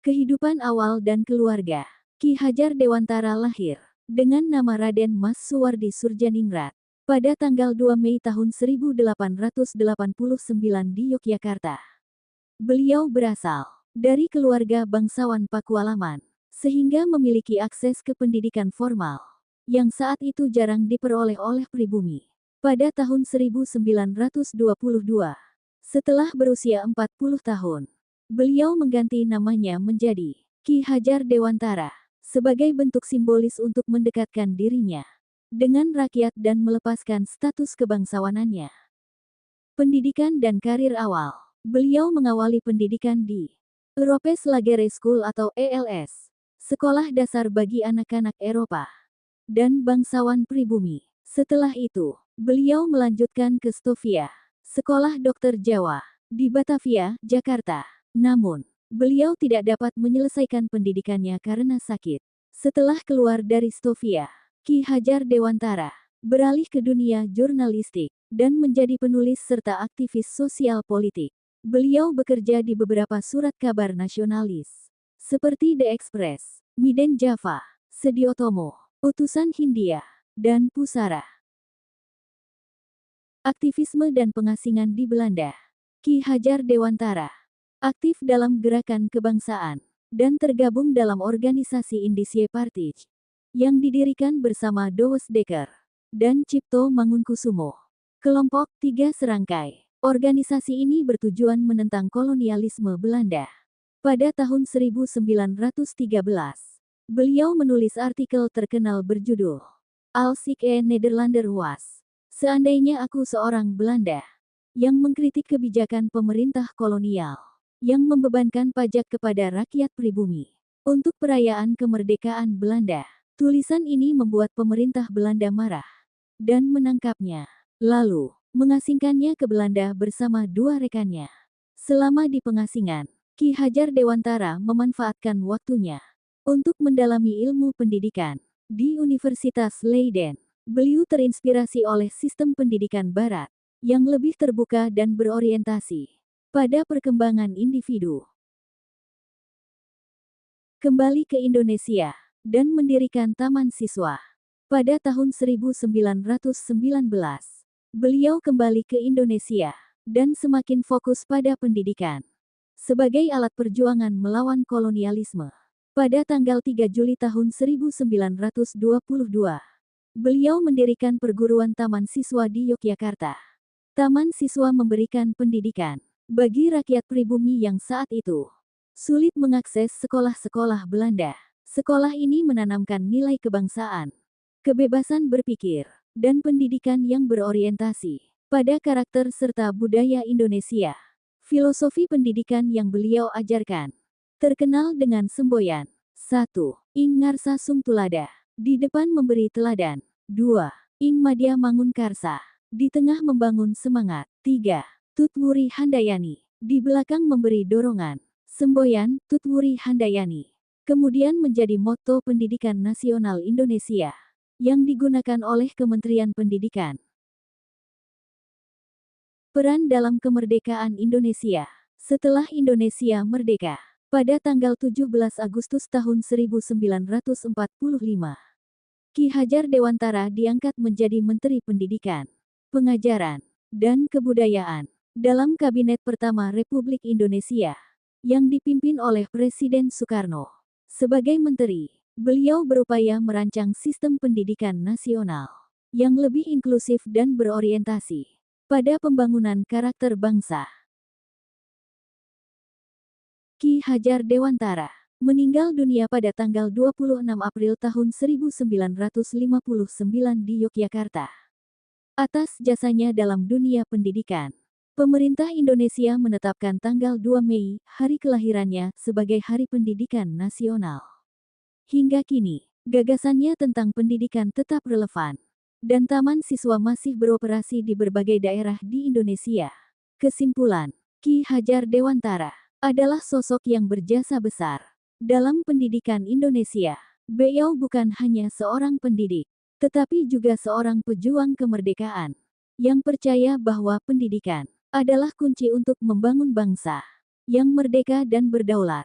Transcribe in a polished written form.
Kehidupan awal dan keluarga. Ki Hajar Dewantara lahir dengan nama Raden Mas Suwardi Surjaningrat pada tanggal 2 Mei tahun 1889 di Yogyakarta. Beliau berasal dari keluarga bangsawan Pakualaman, sehingga memiliki akses ke pendidikan formal yang saat itu jarang diperoleh oleh pribumi. Pada tahun 1922, setelah berusia 40 tahun, beliau mengganti namanya menjadi Ki Hajar Dewantara sebagai bentuk simbolis untuk mendekatkan dirinya dengan rakyat dan melepaskan status kebangsawanannya. Pendidikan dan karir awal. Beliau mengawali pendidikan di Europes Lagere School atau ELS, sekolah dasar bagi anak-anak Eropa dan bangsawan pribumi. Setelah itu, beliau melanjutkan ke Stovia, sekolah dokter Jawa, di Batavia, Jakarta. Namun, beliau tidak dapat menyelesaikan pendidikannya karena sakit. Setelah keluar dari Stovia, Ki Hajar Dewantara beralih ke dunia jurnalistik dan menjadi penulis serta aktivis sosial politik. Beliau bekerja di beberapa surat kabar nasionalis, seperti The Express, Medan Java, Sediotomo, Utusan Hindia, dan Pusara. Aktivisme dan pengasingan di Belanda. Ki Hajar Dewantara aktif dalam gerakan kebangsaan dan tergabung dalam organisasi Indische Partij yang didirikan bersama Douwe Dekker dan Cipto Mangunkusumo. Kelompok 3 serangkai. Organisasi ini bertujuan menentang kolonialisme Belanda. Pada tahun 1913, beliau menulis artikel terkenal berjudul Als ik een Nederlander was, seandainya aku seorang Belanda, yang mengkritik kebijakan pemerintah kolonial yang membebankan pajak kepada rakyat pribumi. Untuk perayaan kemerdekaan Belanda, tulisan ini membuat pemerintah Belanda marah dan menangkapnya, lalu mengasingkannya ke Belanda bersama 2 rekannya. Selama di pengasingan, Ki Hajar Dewantara memanfaatkan waktunya untuk mendalami ilmu pendidikan di Universitas Leiden. Beliau terinspirasi oleh sistem pendidikan Barat yang lebih terbuka dan berorientasi pada perkembangan individu. Kembali ke Indonesia dan mendirikan Taman Siswa. Pada tahun 1919, beliau kembali ke Indonesia dan semakin fokus pada pendidikan sebagai alat perjuangan melawan kolonialisme. Pada tanggal 3 Juli tahun 1922, beliau mendirikan perguruan Taman Siswa di Yogyakarta. Taman Siswa memberikan pendidikan bagi rakyat pribumi yang saat itu sulit mengakses sekolah-sekolah Belanda. Sekolah ini menanamkan nilai kebangsaan, kebebasan berpikir, dan pendidikan yang berorientasi pada karakter serta budaya Indonesia. Filosofi pendidikan yang beliau ajarkan terkenal dengan semboyan 1. Ing ngarsa sung tulada, di depan memberi teladan. 2. Ing madya mangun karsa, di tengah membangun semangat. 3. Tutwuri Handayani, di belakang memberi dorongan. Semboyan, Tutwuri Handayani, kemudian menjadi moto pendidikan nasional Indonesia, yang digunakan oleh Kementerian Pendidikan. Peran dalam kemerdekaan Indonesia. Setelah Indonesia merdeka, pada tanggal 17 Agustus tahun 1945, Ki Hajar Dewantara diangkat menjadi Menteri Pendidikan, Pengajaran, dan Kebudayaan dalam Kabinet pertama Republik Indonesia yang dipimpin oleh Presiden Soekarno. Sebagai menteri, beliau berupaya merancang sistem pendidikan nasional yang lebih inklusif dan berorientasi pada pembangunan karakter bangsa. Ki Hajar Dewantara meninggal dunia pada tanggal 26 April tahun 1959 di Yogyakarta. Atas jasanya dalam dunia pendidikan, pemerintah Indonesia menetapkan tanggal 2 Mei, hari kelahirannya, sebagai Hari Pendidikan Nasional. Hingga kini, gagasannya tentang pendidikan tetap relevan, dan Taman Siswa masih beroperasi di berbagai daerah di Indonesia. Kesimpulan, Ki Hajar Dewantara adalah sosok yang berjasa besar dalam pendidikan Indonesia. Beliau bukan hanya seorang pendidik, tetapi juga seorang pejuang kemerdekaan yang percaya bahwa pendidikan adalah kunci untuk membangun bangsa yang merdeka dan berdaulat.